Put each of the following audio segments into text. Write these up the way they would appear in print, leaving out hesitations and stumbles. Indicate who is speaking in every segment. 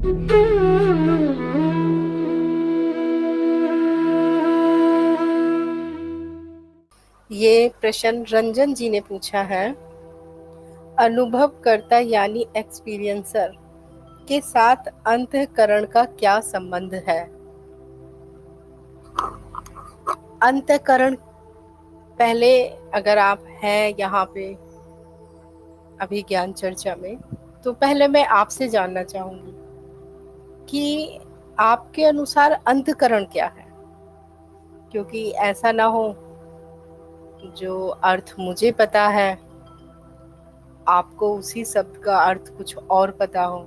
Speaker 1: ये प्रश्न रंजन जी ने पूछा है। अनुभवकर्ता यानी एक्सपीरियंसर के साथ अंतःकरण का क्या संबंध है? अंतःकरण, पहले अगर आप हैं यहाँ पे अभी ज्ञान चर्चा में, तो पहले मैं आपसे जानना चाहूंगी कि आपके अनुसार अंतःकरण क्या है, क्योंकि ऐसा ना हो जो अर्थ मुझे पता है आपको उसी शब्द का अर्थ कुछ और पता हो,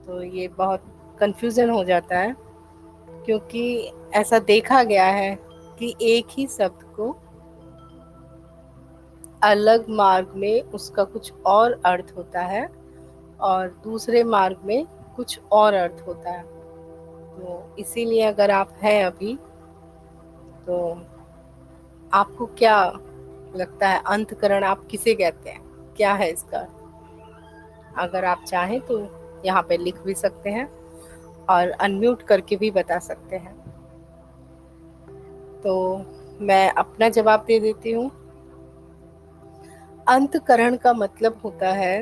Speaker 1: तो ये बहुत कंफ्यूजन हो जाता है। क्योंकि ऐसा देखा गया है कि एक ही शब्द को अलग मार्ग में उसका कुछ और अर्थ होता है और दूसरे मार्ग में कुछ और अर्थ होता है। तो इसीलिए अगर आप हैं अभी, तो आपको क्या लगता है अंतःकरण आप किसे कहते हैं, क्या है इसका अर्थ? अगर आप चाहें तो यहाँ पे लिख भी सकते हैं और अनम्यूट करके भी बता सकते हैं। तो मैं अपना जवाब दे देती हूँ। अंतःकरण का मतलब होता है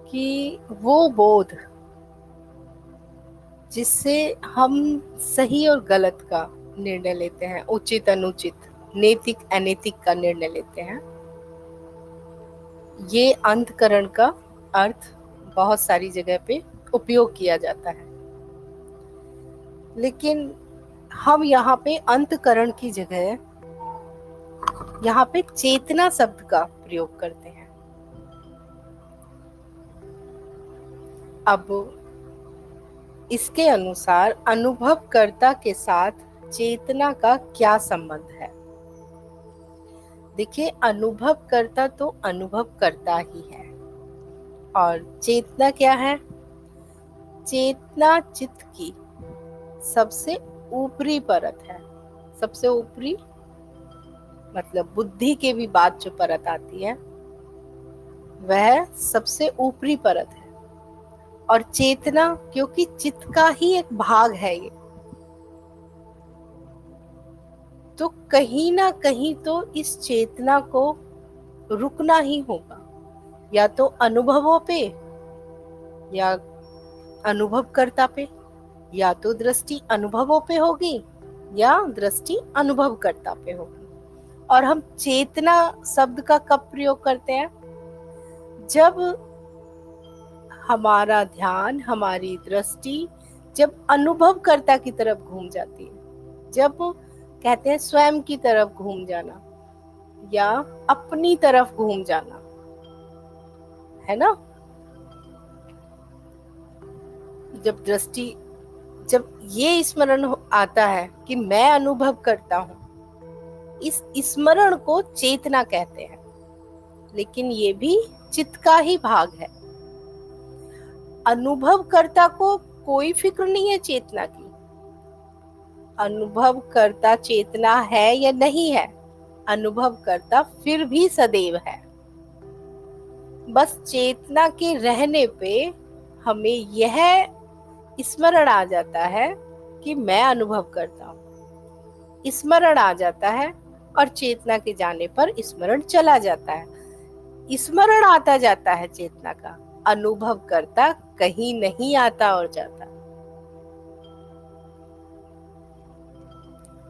Speaker 1: कि वो बोध जिससे हम सही और गलत का निर्णय लेते हैं, उचित अनुचित, नैतिक अनैतिक का निर्णय लेते हैं। ये अंतःकरण का अर्थ बहुत सारी जगह पे उपयोग किया जाता है, लेकिन हम यहाँ पे अंतःकरण की जगह यहाँ पे चेतना शब्द का प्रयोग करते हैं। अब इसके अनुसार अनुभवकर्ता के साथ चेतना का क्या संबंध है? देखिए, अनुभवकर्ता तो अनुभव करता ही है, और चेतना क्या है? चेतना चित्त की सबसे ऊपरी परत है। सबसे ऊपरी मतलब बुद्धि के भी बाद जो परत आती है वह सबसे ऊपरी परत है। और चेतना, क्योंकि चित्त का ही एक भाग है ये, तो कहीं ना कहीं तो इस चेतना को रुकना ही होगा, या तो अनुभवों पे, या अनुभवकर्ता पे, या तो दृष्टि अनुभवों पे होगी या दृष्टि अनुभवकर्ता पे होगी। और हम चेतना शब्द का कब प्रयोग करते हैं? जब हमारा ध्यान, हमारी दृष्टि जब अनुभवकर्ता की तरफ घूम जाती है, जब कहते हैं स्वयं की तरफ घूम जाना या अपनी तरफ घूम जाना, है ना? जब दृष्टि, जब ये स्मरण आता है कि मैं अनुभव करता हूँ, इस स्मरण को चेतना कहते हैं। लेकिन ये भी चित्त का ही भाग है। अनुभवकर्ता को कोई फिक्र नहीं है चेतना की। अनुभवकर्ता चेतना है या नहीं है, अनुभवकर्ता फिर भी सदैव है। बस चेतना के रहने पे हमें यह स्मरण आ जाता है कि मैं अनुभव करता हूँ, स्मरण आ जाता है, और चेतना के जाने पर स्मरण चला जाता है। स्मरण आता जाता है चेतना का, अनुभव करता कहीं नहीं आता और जाता।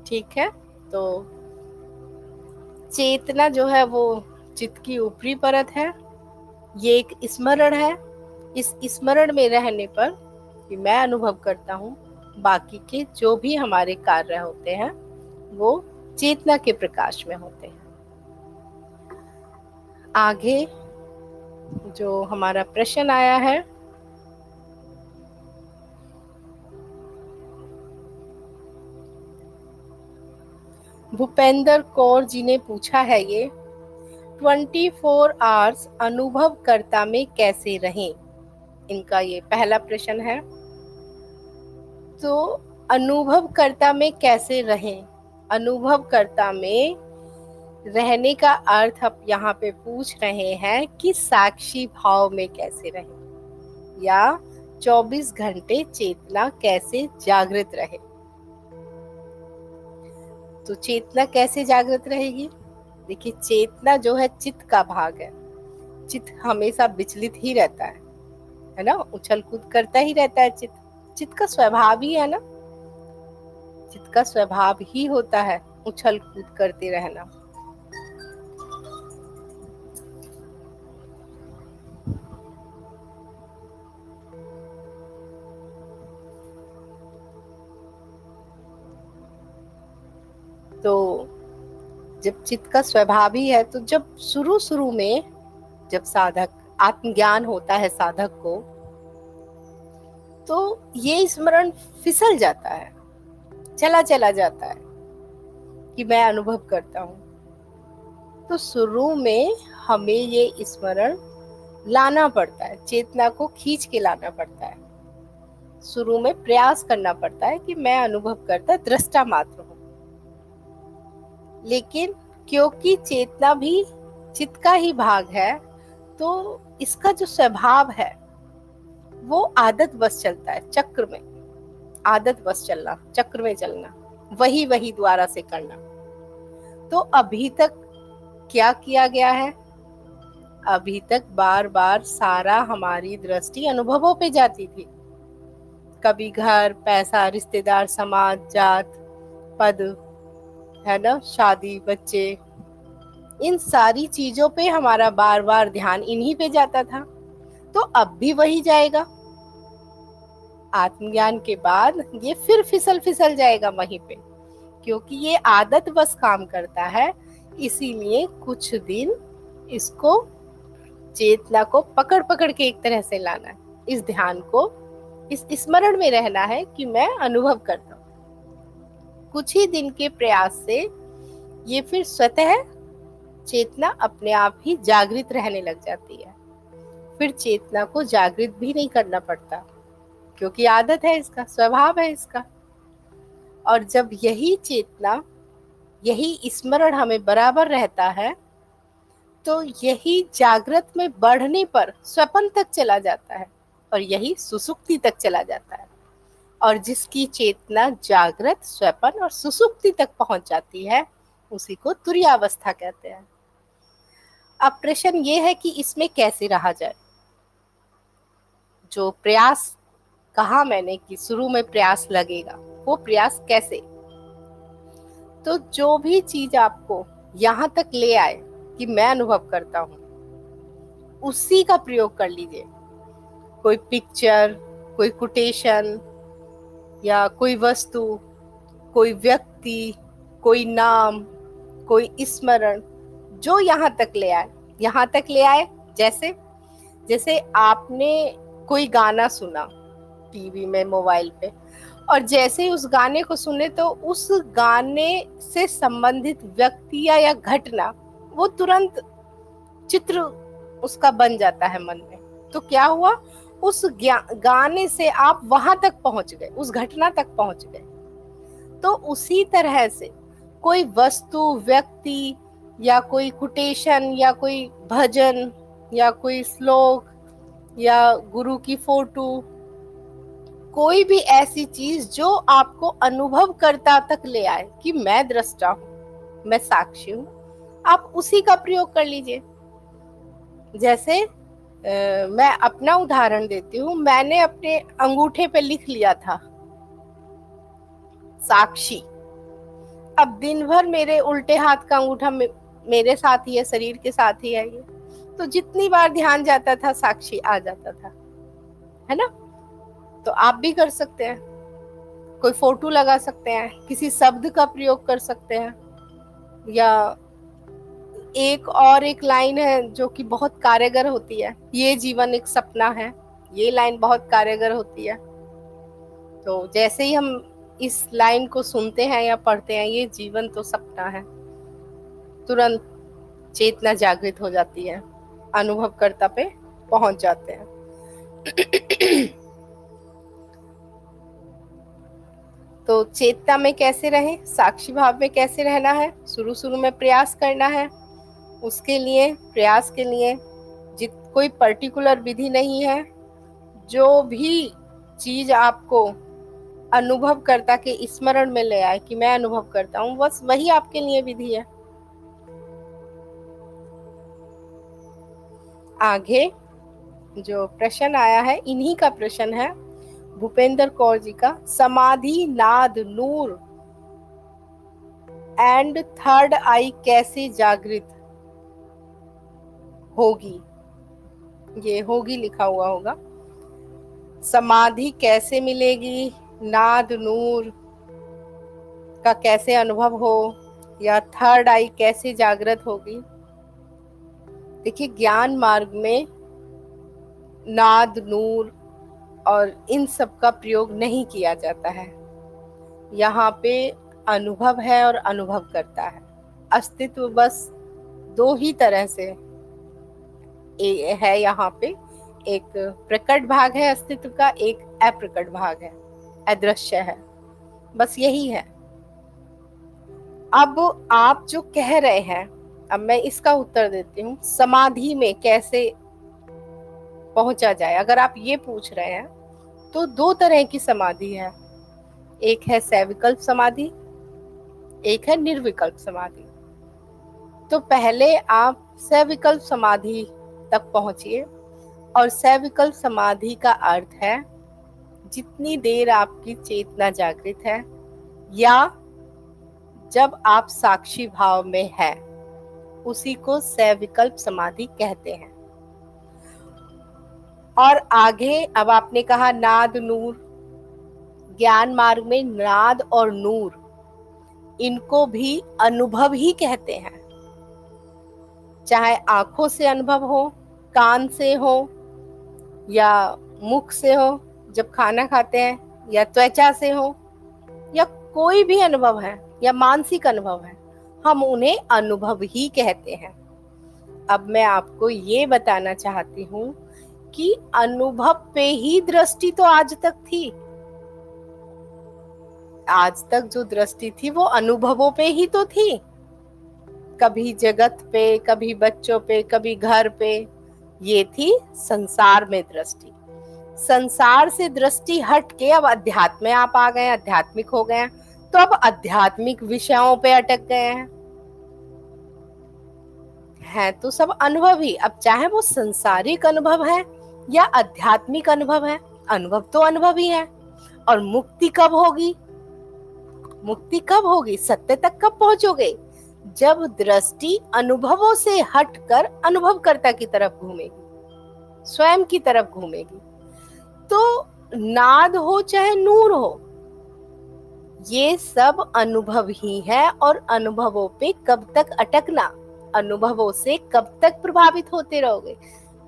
Speaker 1: ठीक है, तो चेतना जो है वो चित्त की ऊपरी परत है। ये एक स्मरण है। इस स्मरण में रहने पर कि मैं अनुभव करता हूँ, बाकी के जो भी हमारे कार्य होते हैं वो चेतना के प्रकाश में होते हैं। आगे जो हमारा प्रश्न आया है, भूपेंद्र कौर जी ने पूछा है ये, 24 आवर्स अनुभवकर्ता में कैसे रहें? इनका ये पहला प्रश्न है। तो अनुभवकर्ता में कैसे रहें? अनुभवकर्ता में रहने का अर्थ आप यहाँ पे पूछ रहे हैं कि साक्षी भाव में कैसे रहें, या 24 घंटे चेतना कैसे जागृत रहे। तो चेतना कैसे जागृत रहेगी? देखिए, चेतना जो है चित्त का भाग है। चित्त हमेशा विचलित ही रहता है ना, उछल कूद करता ही रहता है। चित्त का स्वभाव ही है ना, चित्त का स्वभाव ही होता है उछल कूद करते रहना। तो जब चित्त का स्वभाव ही है, तो जब शुरू में जब साधक आत्मज्ञान होता है साधक को, तो ये स्मरण फिसल जाता है, चला जाता है कि मैं अनुभव करता हूँ। तो शुरू में हमें ये स्मरण लाना पड़ता है, चेतना को खींच के लाना पड़ता है। शुरू में प्रयास करना पड़ता है कि मैं अनुभव करता दृष्टा मात्र हूँ। लेकिन क्योंकि चेतना भी चित्त का ही भाग है, तो इसका जो स्वभाव है वो आदत बस चलता है, चक्र में आदत बस चलना, चक्र में चलना, वही द्वारा से करना। तो अभी तक क्या किया गया है? अभी तक बार बार सारा हमारी दृष्टि अनुभवों पे जाती थी। कभी घर, पैसा, रिश्तेदार, समाज, जात, पद, है ना, शादी, बच्चे, इन सारी चीजों पे हमारा बार बार ध्यान इन्हीं पे जाता था। तो अब भी वही जाएगा। आत्मज्ञान के बाद ये फिर फिसल जाएगा वहीं पे, क्योंकि ये आदत बस काम करता है। इसीलिए कुछ दिन इसको, चेतना को पकड़ के एक तरह से लाना है, इस ध्यान को, इस स्मरण में रहना है कि मैं अनुभव करता हूँ। कुछ ही दिन के प्रयास से ये फिर स्वतः चेतना अपने आप ही जागृत रहने लग जाती है। फिर चेतना को जागृत भी नहीं करना पड़ता, क्योंकि आदत है इसका, स्वभाव है इसका। और जब यही चेतना, यही स्मरण हमें बराबर रहता है, तो यही जागृत में बढ़ने पर स्वप्न तक चला जाता है, और यही सुसुप्ति तक चला जाता है। और जिसकी चेतना जागृत, स्वप्न और सुसुप्ति तक पहुंच जाती है, उसी को तुरीयावस्था कहते हैं। अब प्रश्न ये है कि इसमें कैसे रहा जाए। जो प्रयास कहा मैंने कि शुरू में प्रयास लगेगा, वो प्रयास कैसे? तो जो भी चीज आपको यहां तक ले आए कि मैं अनुभव करता हूं, उसी का प्रयोग कर लीजिए। कोई पिक्चर, कोई कोटेशन, या कोई वस्तु, कोई व्यक्ति, कोई नाम, कोई स्मरण, जो यहाँ तक ले आए। जैसे जैसे आपने कोई गाना सुना टीवी में, मोबाइल पे, और जैसे ही उस गाने को सुने, तो उस गाने से संबंधित व्यक्ति या घटना, वो तुरंत चित्र उसका बन जाता है मन में। तो क्या हुआ, उस गाने से आप वहां तक पहुंच गए, उस घटना तक पहुंच गए। तो उसी तरह से कोई वस्तु, व्यक्ति, या कोई कोटेशन, या कोई भजन, या कोई श्लोक, या गुरु की फोटो, कोई भी ऐसी चीज जो आपको अनुभवकर्ता तक ले आए कि मैं दृष्टा हूं, मैं साक्षी हूं, आप उसी का प्रयोग कर लीजिए। जैसे मैं अपना उदाहरण देती हूँ। मैंने अपने अंगूठे पे लिख लिया था साक्षी। अब दिन भर मेरे उल्टे हाथ का अंगूठा मेरे साथ ही है, शरीर के साथ ही है ये, तो जितनी बार ध्यान जाता था साक्षी आ जाता था, है ना। तो आप भी कर सकते हैं, कोई फोटो लगा सकते हैं, किसी शब्द का प्रयोग कर सकते हैं, या एक लाइन है जो कि बहुत कारगर होती है, ये जीवन एक सपना है, ये लाइन बहुत कारगर होती है। तो जैसे ही हम इस लाइन को सुनते हैं या पढ़ते हैं, ये जीवन तो सपना है, तुरंत चेतना जागृत हो जाती है, अनुभवकर्ता पे पहुंच जाते हैं। तो चेतना में कैसे रहे, साक्षी भाव में कैसे रहना है? शुरू में प्रयास करना है। उसके लिए, प्रयास के लिए कोई पर्टिकुलर विधि नहीं है। जो भी चीज आपको अनुभव करता के स्मरण में ले आए कि मैं अनुभव करता हूँ, बस वही आपके लिए विधि है। आगे जो प्रश्न आया है, इन्हीं का प्रश्न है, भूपेंद्र कौर जी का। समाधि, नाद, नूर एंड थर्ड आई कैसे जागृत होगी? ये होगी लिखा हुआ होगा। समाधि कैसे मिलेगी, नाद नूर का कैसे अनुभव हो, या थर्ड आई कैसे जागृत होगी? देखिए, ज्ञान मार्ग में नाद, नूर और इन सब का प्रयोग नहीं किया जाता है। यहाँ पे अनुभव है और अनुभव करता है। अस्तित्व बस दो ही तरह से है यहाँ पे। एक प्रकट भाग है अस्तित्व का, एक अप्रकट भाग है, अदृश्य है, बस यही है। अब आप जो कह रहे हैं, अब मैं इसका उत्तर देती हूँ। समाधि में कैसे पहुंचा जाए, अगर आप ये पूछ रहे हैं, तो दो तरह की समाधि है। एक है सविकल्प समाधि, एक है निर्विकल्प समाधि। तो पहले आप सविकल्प समाधि तक पहुंचिए। और सविकल्प समाधि का अर्थ है जितनी देर आपकी चेतना जागृत है, या जब आप साक्षी भाव में हैं, उसी को सविकल्प समाधि कहते हैं। और आगे अब आपने कहा नाद नूर, ज्ञान मार्ग में नाद और नूर, इनको भी अनुभव ही कहते हैं। चाहे आंखों से अनुभव हो, कान से हो, या मुख से हो जब खाना खाते हैं, या त्वचा से हो, या कोई भी अनुभव है, या मानसिक अनुभव है, हम उन्हें अनुभव ही कहते हैं। अब मैं आपको ये बताना चाहती हूँ कि अनुभव पे ही दृष्टि तो आज तक थी। आज तक जो दृष्टि थी वो अनुभवों पे ही तो थी। कभी जगत पे, कभी बच्चों पे, कभी घर पे, ये थी संसार में दृष्टि। संसार से दृष्टि हट के अब अध्यात्म में आप आ गए, आध्यात्मिक हो गए, तो अब आध्यात्मिक विषयों पे अटक गए हैं तो सब अनुभव ही। अब चाहे वो संसारिक अनुभव है या आध्यात्मिक अनुभव है, अनुभव तो अनुभव ही है। और मुक्ति कब होगी? मुक्ति कब होगी, सत्य तक कब पहुंचोगे? जब दृष्टि अनुभवों से हटकर अनुभवकर्ता की तरफ घूमेगी, स्वयं की तरफ घूमेगी। तो नाद हो चाहे नूर हो, ये सब अनुभव ही है। और अनुभवों पे कब तक अटकना, अनुभवों से कब तक प्रभावित होते रहोगे?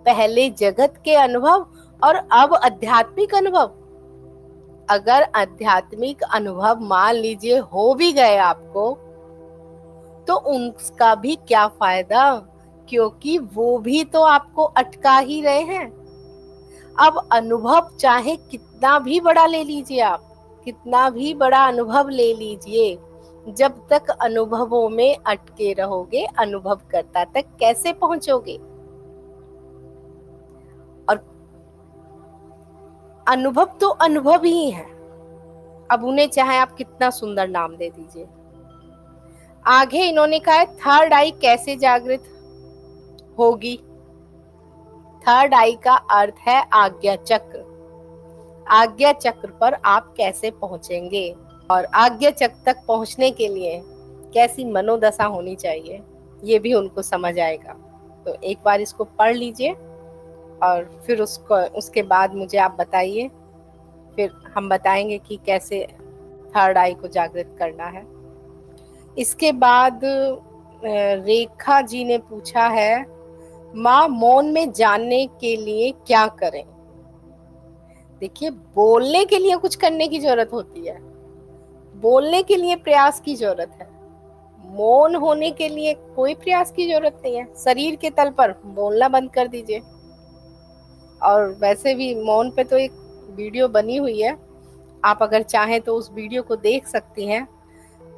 Speaker 1: पहले जगत के अनुभव और अब आध्यात्मिक अनुभव। अगर आध्यात्मिक अनुभव मान लीजिए हो भी गए आपको, तो उसका भी क्या फायदा, क्योंकि वो भी तो आपको अटका ही रहे हैं। अब अनुभव चाहे कितना भी बड़ा ले लीजिए, आप कितना भी बड़ा अनुभव ले लीजिए, जब तक अनुभवों में अटके रहोगे, अनुभवकर्ता तक कैसे पहुंचोगे? और अनुभव तो अनुभव ही है। अब उन्हें चाहे आप कितना सुंदर नाम दे दीजिए। आगे इन्होंने कहा है थर्ड आई कैसे जागृत होगी? थर्ड आई का अर्थ है आज्ञा चक्र। आज्ञा चक्र पर आप कैसे पहुंचेंगे, और आज्ञा चक्र तक पहुंचने के लिए कैसी मनोदशा होनी चाहिए, ये भी उनको समझ आएगा। तो एक बार इसको पढ़ लीजिए और फिर उसके बाद मुझे आप बताइए, फिर हम बताएंगे कि कैसे थर्ड आई को जागृत करना है। इसके बाद रेखा जी ने पूछा है, माँ मौन में जानने के लिए क्या करें? देखिए, बोलने के लिए कुछ करने की जरूरत होती है, बोलने के लिए प्रयास की जरूरत है। मौन होने के लिए कोई प्रयास की जरूरत नहीं है। शरीर के तल पर बोलना बंद कर दीजिए। और वैसे भी मौन पे तो एक वीडियो बनी हुई है, आप अगर चाहें तो उस वीडियो को देख सकती हैं।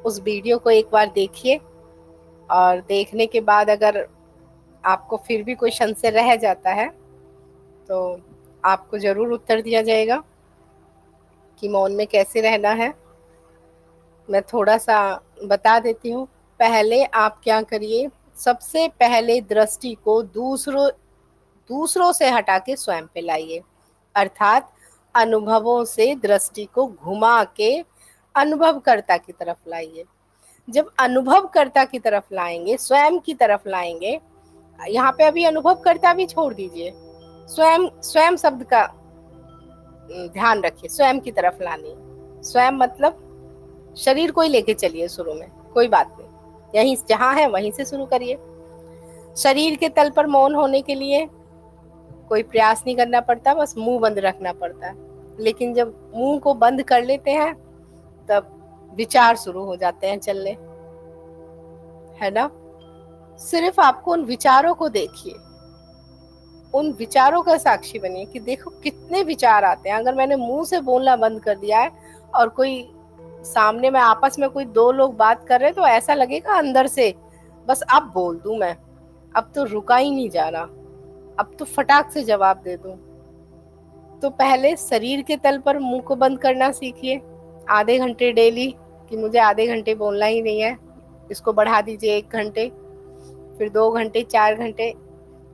Speaker 1: उस वीडियो को एक बार देखिए, और देखने के बाद अगर आपको फिर भी कोई संशय रह जाता है, तो आपको जरूर उत्तर दिया जाएगा कि मौन में कैसे रहना है। मैं थोड़ा सा बता देती हूँ। पहले आप क्या करिए, सबसे पहले दृष्टि को दूसरों दूसरों से हटा के स्वयं पे लाइए, अर्थात अनुभवों से दृष्टि को घुमा के अनुभवकर्ता की तरफ लाइए। जब अनुभवकर्ता की तरफ लाएंगे, स्वयं की तरफ लाएंगे, यहाँ पे अभी अनुभवकर्ता भी छोड़ दीजिए, स्वयं स्वयं शब्द का ध्यान रखिए, स्वयं की तरफ लानी। स्वयं मतलब शरीर को ही लेके चलिए शुरू में, कोई बात नहीं, यहीं जहां है वहीं से शुरू करिए। शरीर के तल पर मौन होने के लिए कोई प्रयास नहीं करना पड़ता, बस मुंह बंद रखना पड़ता है। लेकिन जब मुंह को बंद कर लेते हैं तब विचार शुरू हो जाते हैं चलने, है ना। सिर्फ आपको उन विचारों को देखिए, उन विचारों का साक्षी बनिए कि देखो कितने विचार आते हैं। अगर मैंने मुंह से बोलना बंद कर दिया है और कोई सामने में आपस में कोई दो लोग बात कर रहे हैं तो ऐसा लगेगा अंदर से बस अब बोल दूं मैं, अब तो रुका ही नहीं जा रहा, अब तो फटाक से जवाब दे दूं। तो पहले शरीर के तल पर मुंह को बंद करना सीखिए, आधे घंटे डेली, कि मुझे आधे घंटे बोलना ही नहीं है, इसको बढ़ा दीजिए 1 घंटे, फिर 2 घंटे, 4 घंटे,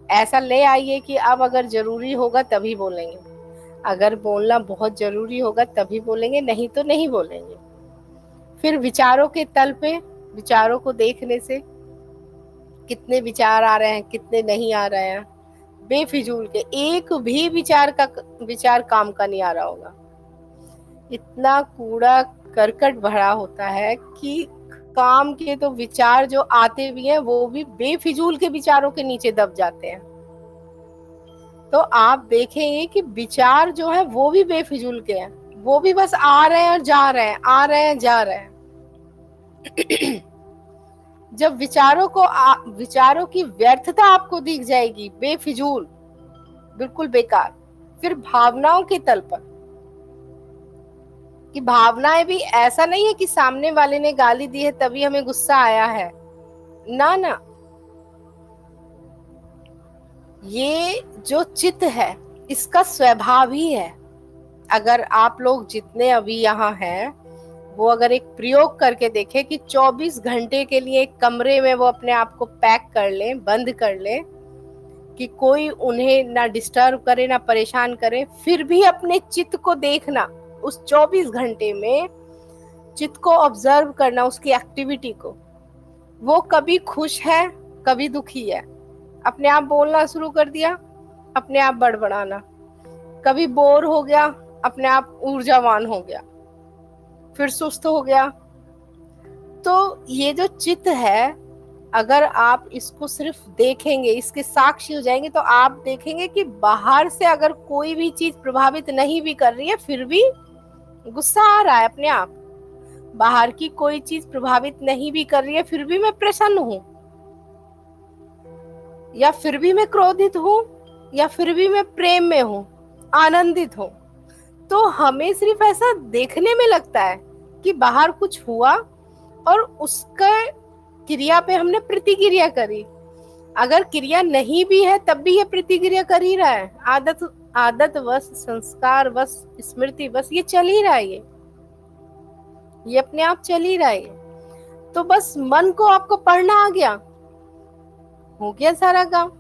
Speaker 1: ऐसा ले आइए कि अब अगर जरूरी होगा तभी बोलेंगे, अगर बोलना बहुत जरूरी होगा तभी बोलेंगे, नहीं तो नहीं बोलेंगे। फिर विचारों के तल पे विचारों को देखने से कितने विचार आ रहे हैं कितने नहीं आ रहे हैं, बेफिजूल के एक भी विचार काम का नहीं आ रहा होगा। इतना कूड़ा करकट भरा होता है कि काम के तो विचार जो आते भी हैं वो भी बेफिजूल के विचारों के नीचे दब जाते हैं। तो आप देखेंगे कि विचार जो है वो भी बेफिजूल के हैं, वो भी बस आ रहे हैं और जा रहे हैं, आ रहे हैं जा रहे हैं। जब विचारों की व्यर्थता आपको दिख जाएगी, बेफिजूल, बिल्कुल बेकार, फिर भावनाओं के तल पर, कि भावनाएं भी ऐसा नहीं है कि सामने वाले ने गाली दी है तभी हमें गुस्सा आया है, ना ना, ये जो चित्त है इसका स्वभाव ही है। अगर आप लोग जितने अभी यहाँ हैं वो अगर एक प्रयोग करके देखें कि 24 घंटे के लिए एक कमरे में वो अपने आप को पैक कर लें, बंद कर लें, कि कोई उन्हें ना डिस्टर्ब करे ना परेशान करे, फिर भी अपने चित्त को देखना, उस 24 घंटे में चित्त को ऑब्जर्व करना, उसकी एक्टिविटी को, वो कभी खुश है कभी दुखी है, अपने आप बोलना शुरू कर दिया, अपने आप बड़बड़ाना, कभी बोर हो गया, अपने आप ऊर्जावान हो गया, फिर सुस्त हो गया। तो ये जो चित्त है, अगर आप इसको सिर्फ देखेंगे, इसके साक्षी हो जाएंगे, तो आप देखेंगे कि बाहर से अगर कोई भी चीज प्रभावित नहीं भी कर रही है फिर भी गुस्सा आ रहा है अपने आप, बाहर की कोई चीज प्रभावित नहीं भी कर रही है फिर भी मैं प्रसन्न हूं, या फिर भी मैं क्रोधित हूं, या फिर भी मैं प्रेम में हूं, आनंदित हूं। तो हमें सिर्फ ऐसा देखने में लगता है कि बाहर कुछ हुआ और उसका क्रिया पे हमने प्रतिक्रिया करी, अगर क्रिया नहीं भी है तब भी ये प्रतिक्रिया कर ही रहा है, आदत वश, संस्कार वश, स्मृति वश ये चल ही रहा है, ये अपने आप चल ही रहा है। तो बस मन को आपको पढ़ना आ गया, हो गया सारा काम।